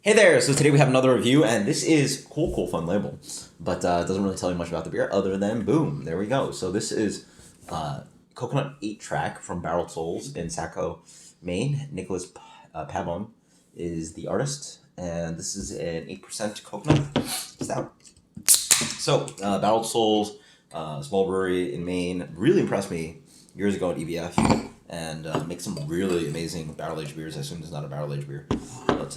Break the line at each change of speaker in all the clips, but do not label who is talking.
Hey there! So today we have another review, and this is cool, fun label, but it doesn't really tell you much about the beer other than boom, there we go. So this is Coconut 8-track from Barreled Souls in Saco, Maine. Nicholas Pavon is the artist, and this is an 8% coconut stout. So Barreled Souls, small brewery in Maine, really impressed me years ago at EBF, and makes some really amazing barrel-aged beers. I assume it's not a barrel-aged beer, but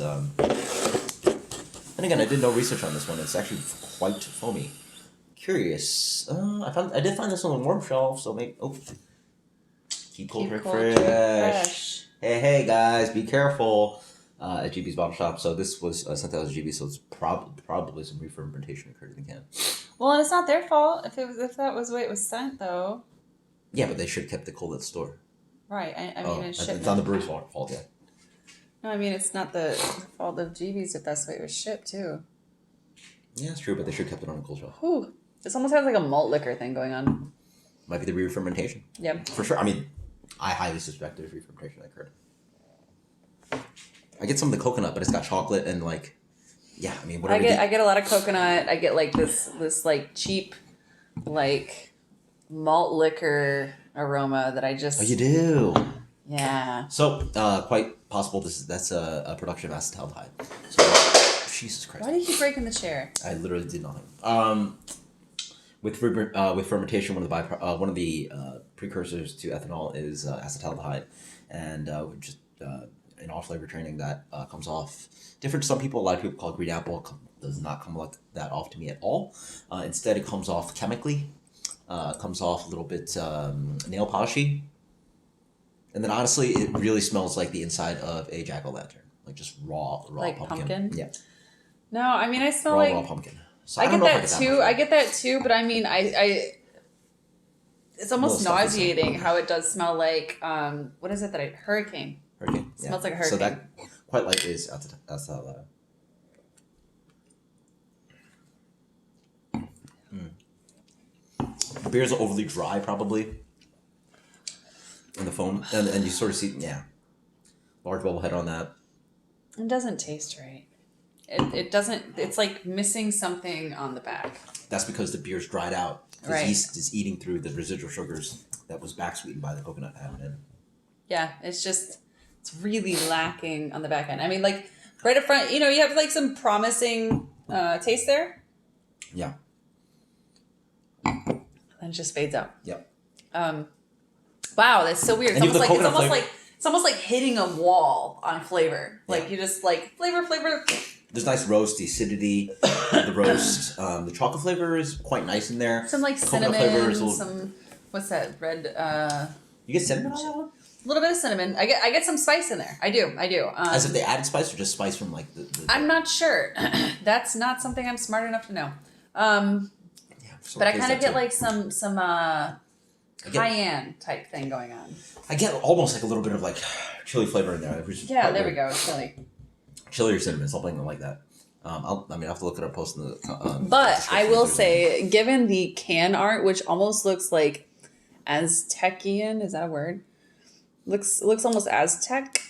and again, I did no research on this one. It's actually quite foamy. Curious. I did find this on the warm shelf, so maybe. Oh, keep cold, drink fresh. Hey guys, be careful. At GB's bottle shop. So this was sent out as GB, so it's probably some re-fermentation occurred in the can.
Well, and it's not their fault if that was the way it was sent, though.
Yeah, but they should have kept it cold at the store.
Right. I mean,
it's on the brewer's fault. Yeah.
No, I mean, it's not the fault of GB's if that's the way it was shipped, too.
Yeah, it's true, but they should have kept it on a cold shelf.
Whew. This almost has like a malt liquor thing going on.
Might be the re-fermentation.
Yeah.
For sure. I mean, I highly suspect there's re-fermentation that occurred. I get some of the coconut, but it's got chocolate and like, yeah. I mean, whatever.
I get a lot of coconut. I get like this like cheap, like malt liquor aroma that I just.
Oh, you do.
Yeah.
So, quite possible that's a production of acetaldehyde. So, Jesus Christ.
Why do you keep breaking the chair?
I literally did nothing. With fermentation, one of the precursors to ethanol is acetaldehyde, and just in all flavor training that comes off different to some people. A lot of people call it green apple. Does not come like that off to me at all. Instead, it comes off chemically. Comes off a little bit nail polishy. And then honestly, it really smells like the inside of a jack-o'-lantern, like just raw
like pumpkin.
Yeah.
No, I mean I smell raw
pumpkin. So
I get that too, but I mean I it's almost nauseating how it does smell like what is it that hurricane.
Hurricane.
It smells like a hurricane.
So that quite likely is acetaldehyde. The beer's overly dry, probably. In the foam, and you sort of see, large bubble head on that.
It doesn't taste right. It doesn't. It's like missing something on the back.
That's because the beer's dried out. The yeast is eating through the residual sugars that was back sweetened by the coconut added.
Yeah, it's really lacking on the back end. I mean, like right up front, you have like some promising taste there.
Yeah.
And it just fades out.
Yep.
Wow, that's so weird. It's almost like hitting a wall on flavor. Like you just like flavor.
There's nice roast acidity. The roast, the chocolate flavor is quite nice in there.
Some like cinnamon. Some what's that red?
You get cinnamon on that one?
A little bit of cinnamon. I get some spice in there. I do.
As if they added spice or just spice from like the
I'm not sure. That's not something I'm smart enough to know. But I kind of get like some cayenne type thing going on.
I get almost like a little bit of like chili flavor in there.
Yeah, there we go. Chili.
Chili or cinnamon, something like that. I'll have to look at our post in the.
But I will say, given the can art, which almost looks like Aztecian, is that a word? Looks almost Aztec.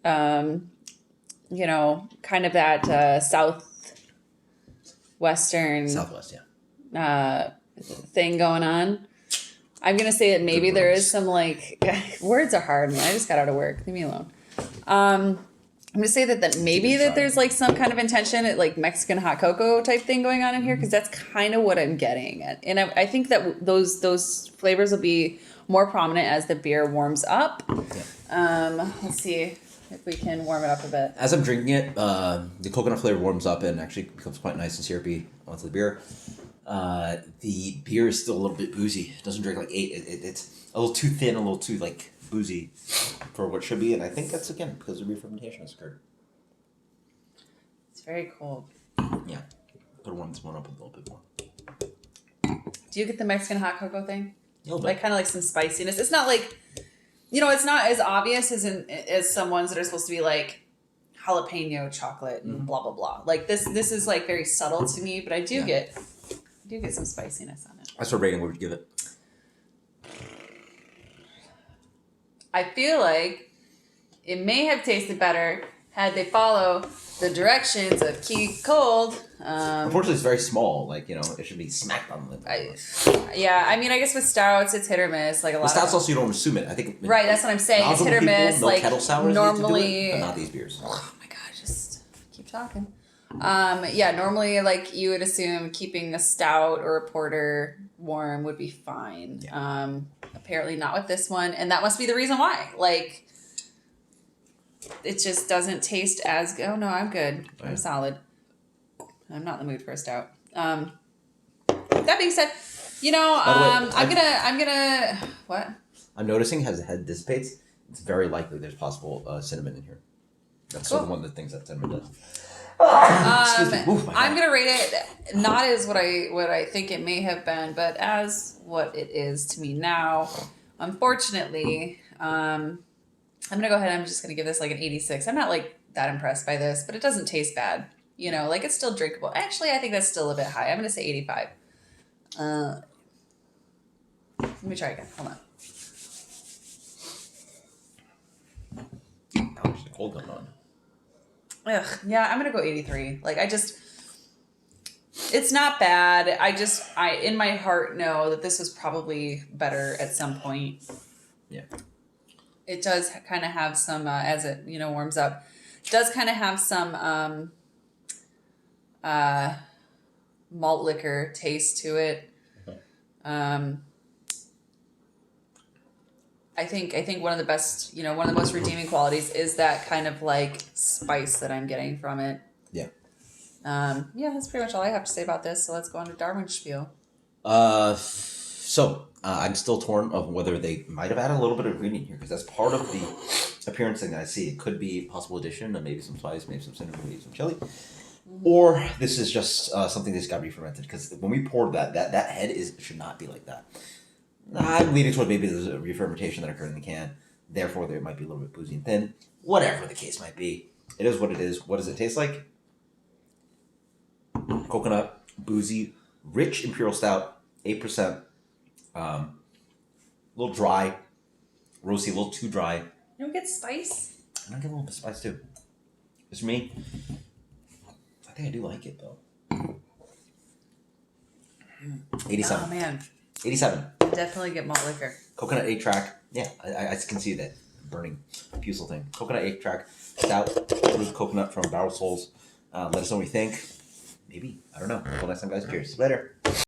Kind of that
Southwest, yeah.
Thing going on. I'm going to say that maybe there is some like words are hard, man. I just got out of work. Leave me alone. I'm going to say that maybe that there's like some kind of intention at like Mexican hot cocoa type thing going on in here, because that's kind of what I'm getting at. And I think that those flavors will be more prominent as the beer warms up. Yeah. Let's see if we can warm it up a bit.
As I'm drinking it, the coconut flavor warms up and actually becomes quite nice and syrupy onto the beer. The beer is still a little bit boozy. It doesn't drink like 8. It's a little too thin, a little too like boozy for what should be, and I think that's again because the re-fermentation has occurred.
It's very cold.
Yeah, better warm this one up a little bit more.
Do you get the Mexican hot cocoa thing?
A little bit.
Like kind of like some spiciness. It's not like, it's not as obvious as some ones that are supposed to be like jalapeno chocolate and blah blah blah. Like this is like very subtle to me, but I do get some spiciness on it.
What's our rating? What would you give it?
I feel like it may have tasted better had they follow the directions of keep cold.
Unfortunately, it's very small. Like, you know, it should be smacked on the lip.
I mean, I guess with stouts, it's hit or miss. Like a lot.
Stouts also you don't assume it. I think.
Right, that's what I'm saying. It's hit or miss.
No
like
kettle sours
normally,
but not these beers.
Oh my god, just keep talking. Normally, like you would assume keeping a stout or a porter warm would be fine.
Yeah.
Apparently not with this one, and that must be the reason why. Like, it just doesn't taste as good. Oh no, I'm good.
Oh, yeah.
I'm solid. I'm not in the mood for a stout. That being said, you know, I'm gonna what?
I'm noticing as the head dissipates, it's very likely there's possible cinnamon in here. That's sort of one of the things that cinnamon does.
I'm gonna rate it not as what I think it may have been, but as what it is to me now. Unfortunately, I'm gonna go ahead. I'm just gonna give this like an 86. I'm not like that impressed by this, but it doesn't taste bad. You know, like it's still drinkable. Actually, I think that's still a bit high. I'm gonna say 85. Let me try again. Hold on.
Ouch, the cold going on.
Ugh, yeah, I'm gonna go 83. Like it's not bad. I in my heart know that this was probably better at some point.
Yeah.
It does kind of have some, as it, you know, warms up, does kind of have some malt liquor taste to it. Okay. I think one of the best, you know, one of the most redeeming qualities is that kind of like spice that I'm getting from it.
Yeah.
That's pretty much all I have to say about this. So let's go on to Darwin spiel.
I'm still torn of whether they might have added a little bit of ingredient here because that's part of the appearance thing that I see. It could be a possible addition of maybe some spice, maybe some cinnamon, maybe some chili. Or this is just something that's got to be fermented because when we poured that head should not be like that. I'm leaning toward maybe there's a re-fermentation that occurred in the can. Therefore, there might be a little bit boozy and thin. Whatever the case might be. It is what it is. What does it taste like? Coconut, boozy, rich imperial stout, 8%. A little dry. Roasty, a little too dry.
You don't get spice?
I get a little bit of spice too. Just for me, I think I do like it though. 87.
Oh man.
87.
Definitely get malt liquor.
Coconut 8-track. Yeah, I can see that burning fusel thing. Coconut 8-track. Stout. Smooth coconut from Barrel Souls. Let us know what you think. Maybe. I don't know. Until next time, guys. Cheers. Later.